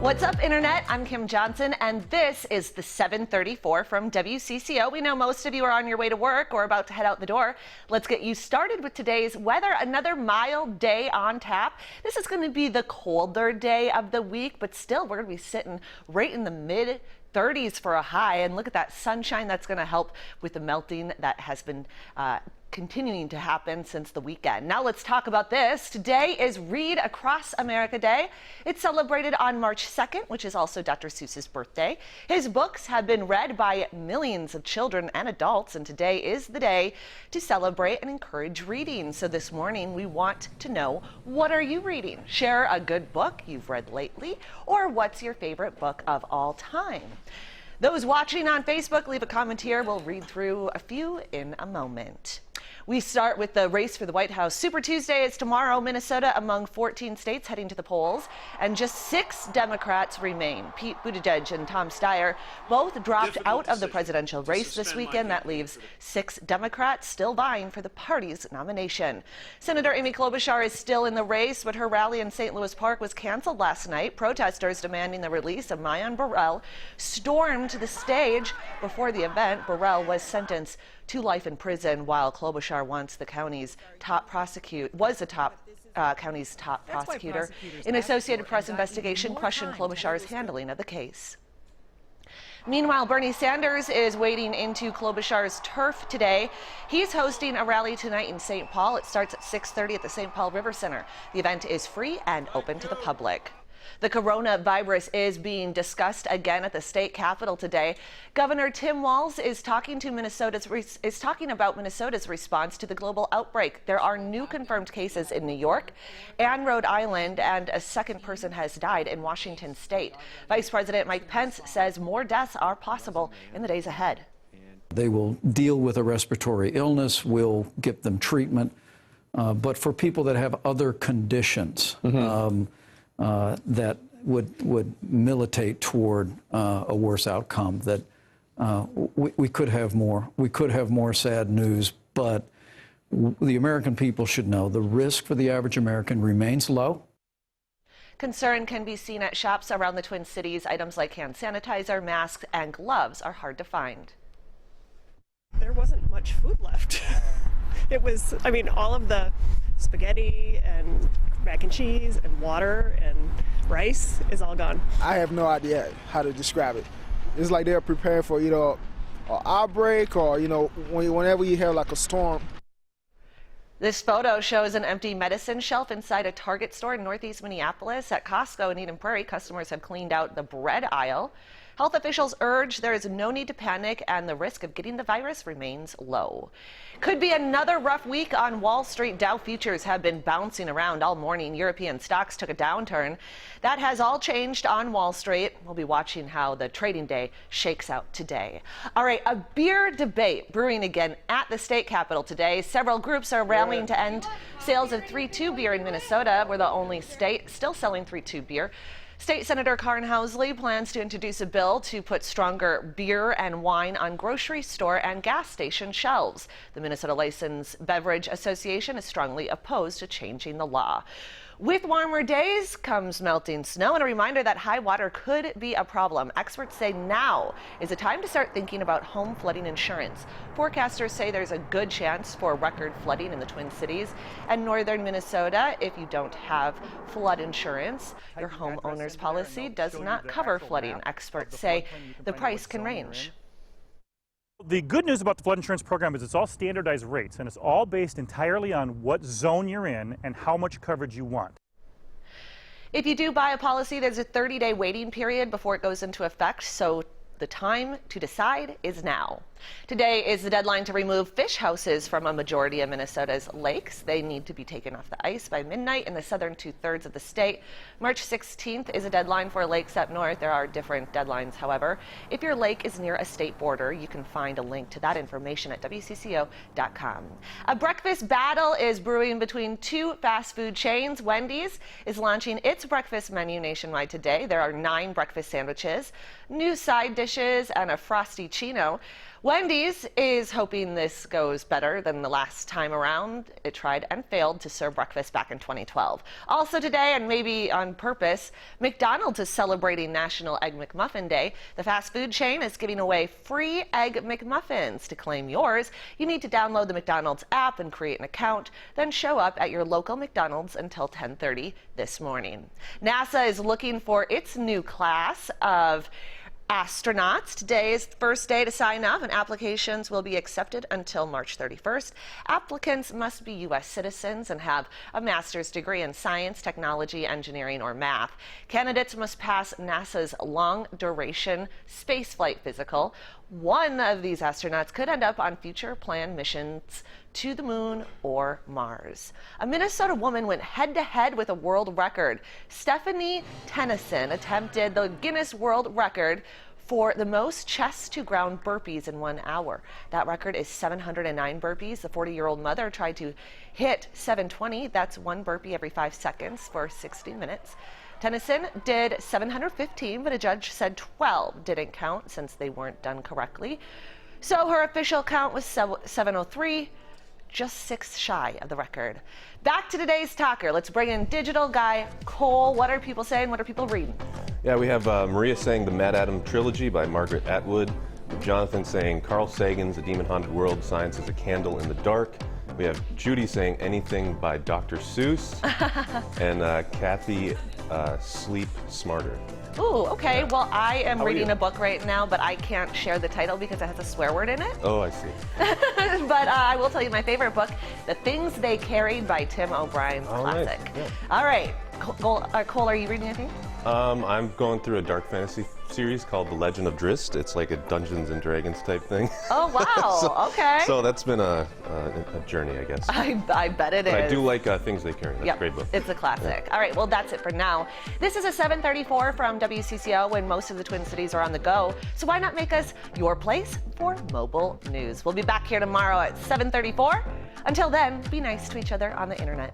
What's up, Internet? I'm Kim Johnson, and this is the 734 from WCCO. We know most of you are on your way to work or about to head out the door. Let's get you started with today's weather. Another mild day on tap. This is going to be the colder day of the week, but still we're going to be sitting right in the mid 30s for a high. And look at that sunshine. That's going to help with the melting that has been continuing to happen since the weekend. Now let's talk about this. Today is Read Across America Day. It's celebrated on March 2nd, which is also Dr. Seuss's birthday. His books have been read by millions of children and adults, and today is the day to celebrate and encourage reading. So this morning we want to know, what are you reading? Share a good book you've read lately, or what's your favorite book of all time? Those watching on Facebook, leave a comment here. We'll read through a few in a moment. We start with the race for the White House. Super Tuesday is tomorrow. Minnesota among 14 states heading to the polls, and just 6 Democrats remain. Pete Buttigieg and Tom Steyer both dropped out of the presidential race this weekend. That leaves 6 Democrats still vying for the party's nomination. Senator Amy Klobuchar is still in the race, but her rally in St. Louis Park was canceled last night. Protesters demanding the release of Mayan Burrell stormed the stage. Before the event, Burrell was sentenced to life in prison, while Klobuchar county's top prosecutor in Associated Press investigation questioned Klobuchar's handling of the case. Meanwhile, Bernie Sanders is wading into Klobuchar's turf today. He's hosting a rally tonight in St. Paul. It starts at 6:30 at the St. Paul River Center. The event is free and open to the public. The coronavirus is being discussed again at the state capitol today. Governor Tim Walz is talking about Minnesota's response to the global outbreak. There are new confirmed cases in New York and Rhode Island, and a second person has died in Washington state. Vice President Mike Pence says more deaths are possible in the days ahead. They will deal with a respiratory illness, we'll give them treatment, but for people that have other conditions, that would militate toward a worse outcome, that we could have more. We could have more sad news, but the American people should know the risk for the average American remains low. Concern can be seen at shops around the Twin Cities. Items like hand sanitizer, masks, and gloves are hard to find. There wasn't much food left. It was, all of the spaghetti and mac and cheese and water and rice is all gone. I have no idea how to describe it. It's like they're preparing for, an outbreak, or, whenever you have like a storm. This photo shows an empty medicine shelf inside a Target store in Northeast Minneapolis. At Costco in Eden Prairie, customers have cleaned out the bread aisle. Health officials urge there is no need to panic, and the risk of getting the virus remains low. Could be another rough week on Wall Street. Dow futures have been bouncing around all morning. European stocks took a downturn. That has all changed on Wall Street. We'll be watching how the trading day shakes out today. All right, a beer debate brewing again at the state capitol today. Several groups are rallying to end sales of 3-2 beer in Minnesota. We're the only state still selling 3-2 beer. State Senator Karin Housley plans to introduce a bill to put stronger beer and wine on grocery store and gas station shelves. The Minnesota Licensed Beverage Association is strongly opposed to changing the law. With warmer days comes melting snow, and a reminder that high water could be a problem. Experts say now is the time to start thinking about home flooding insurance. Forecasters say there's a good chance for record flooding in the Twin Cities and northern Minnesota. If you don't have flood insurance, your homeowner's policy does not cover flooding. Experts say the price can range. The good news about the flood insurance program is it's all standardized rates, and it's all based entirely on what zone you're in and how much coverage you want. If you do buy a policy, there's a 30-day waiting period before it goes into effect, so the time to decide is now. Today is the deadline to remove fish houses from a majority of Minnesota's lakes. They need to be taken off the ice by midnight in the southern 2/3 of the state. March 16th is a deadline for lakes up north. There are different deadlines, however. If your lake is near a state border, you can find a link to that information at WCCO.com. A breakfast battle is brewing between 2 fast food chains. Wendy's is launching its breakfast menu nationwide today. There are 9 breakfast sandwiches, new side dishes, and a frosty chino. Wendy's is hoping this goes better than the last time around. It tried and failed to serve breakfast back in 2012. Also today, and maybe on purpose, McDonald's is celebrating National Egg McMuffin Day. The fast food chain is giving away free Egg McMuffins. To claim yours, you need to download the McDonald's app and create an account, then show up at your local McDonald's until 10:30 this morning. NASA is looking for its new class of astronauts. Today is the first day to sign up, and applications will be accepted until March 31st. Applicants must be U.S. citizens and have a master's degree in science, technology, engineering, or math. Candidates must pass NASA's long-duration spaceflight physical. One of these astronauts could end up on future planned missions to the moon or Mars. A Minnesota woman went head-to-head with a world record. Stephanie Tennyson attempted the Guinness World Record for the most chest-to-ground burpees in 1 hour. That record is 709 burpees. The 40-year-old mother tried to hit 720. That's one burpee every 5 seconds for 60 minutes. Tennyson did 715, but a judge said 12 didn't count since they weren't done correctly. So her official count was 703, just 6 shy of the record. Back to today's talker. Let's bring in digital guy Cole. What are people saying? What are people reading? Yeah, we have Maria saying the Mad Adam Trilogy by Margaret Atwood. Jonathan saying Carl Sagan's A Demon Haunted World, Science is a Candle in the Dark. We have Judy saying anything by Dr. Seuss. And Kathy, Sleep Smarter. Ooh, okay. Yeah. Well, I am How are reading you? a book right now, but I can't share the title because it has a swear word in it. Oh, I see. But I will tell you my favorite book, The Things They Carried by Tim O'Brien's Oh, nice. classic. Yeah. All right. Cole, are you reading anything? I'm going through a dark fantasy series called The Legend of Drizzt. It's like a Dungeons and Dragons type thing. Oh, wow. Okay. So that's been a journey, I guess. I bet it is. But I do like Things They Carry. That's Yep, a great book. It's a classic. Yeah. All right, well, that's it for now. This is a 7:34 from WCCO when most of the Twin Cities are on the go. So why not make us your place for mobile news? We'll be back here tomorrow at 7:34. Until then, be nice to each other on the internet.